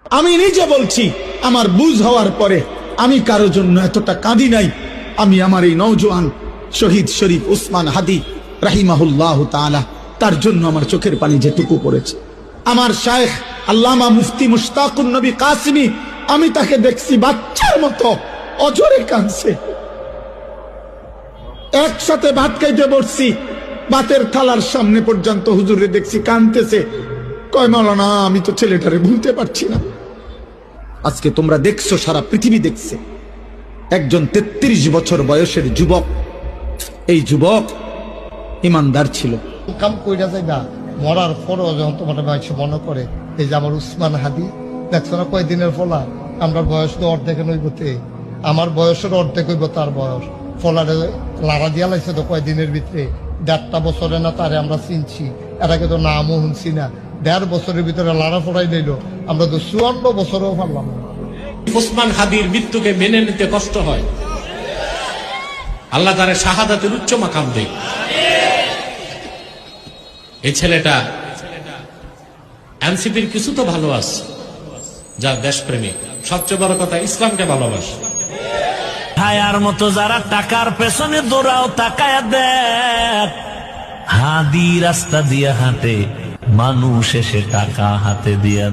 আমি নিজে বলছি, আমার বুঝ হওয়ার পরে আমি কারো জন্য এতটা কাঁদি নাই। আমি আমার এই নওজোয়ান শহীদ শরীফ উসমান হাদি রাহিমাহুল্লাহ তাআলা, তার জন্য আমার চোখের পানি যেটুকু পড়েছে। আমার শায়েখ আল্লামা মুফতি মুশতাকুন নবী কাসিমি, আমি তাকে দেখছি বাচ্চার মতো অজরে কাঁদছে। একসাথে ভাত খাইতে বসছি, ভাতের থালার সামনে পর্যন্ত হুজুরে দেখছি কাঁদতেছে। কয় মাওলানা, আমি তো ছেলেটারে ভুলতে পারছি না। আজকে তোমরা দেখছো, সারা পৃথিবী দেখছে, একজন 33 বছর বয়সের যুবক। এই যুবক ইমানদার ছিল। কাম কইরা যাইবা মরার পরও যখন তোমার মানুষ মনে করে, এই যে আমার উসমান হাদি দেখছো না কয়দিনের ফলা, আমরা বয়স তো অর্ধেক নইবতে, আমার বয়সের অর্ধেক হইব তার বয়স। ফলারে লাড়া দিয়া লাগছে তো কয়দিনের ভিতরে, 1.5 বছরে না তারে আমরা চিনছি, এটাকে তো নামও শুনছি না। 1.5 বছরের ভিতরে লাড়া ফড়াই নিল, আমরা তো 54 বছরেও পারলাম না। উসমান হাদির মৃত্যুকে মেনে নিতে কষ্ট হয়, আল্লাহ তারে শাহাদাতের উচ্চ মাকাম দেয়। এই ছেলেটা এনসিপির কিছু তো ভালো আছে, যা দেশপ্রেমিক, সবচেয়ে বড় কথা ইসলামকে ভালোবাসে। হায়ার মতো যারা টাকার পেছনে দৌড়াও, তাকায়া দেখ হাদি রাস্তা দিয়া হাঁটে, মানুষ এসে টাকা হাতে দিয়া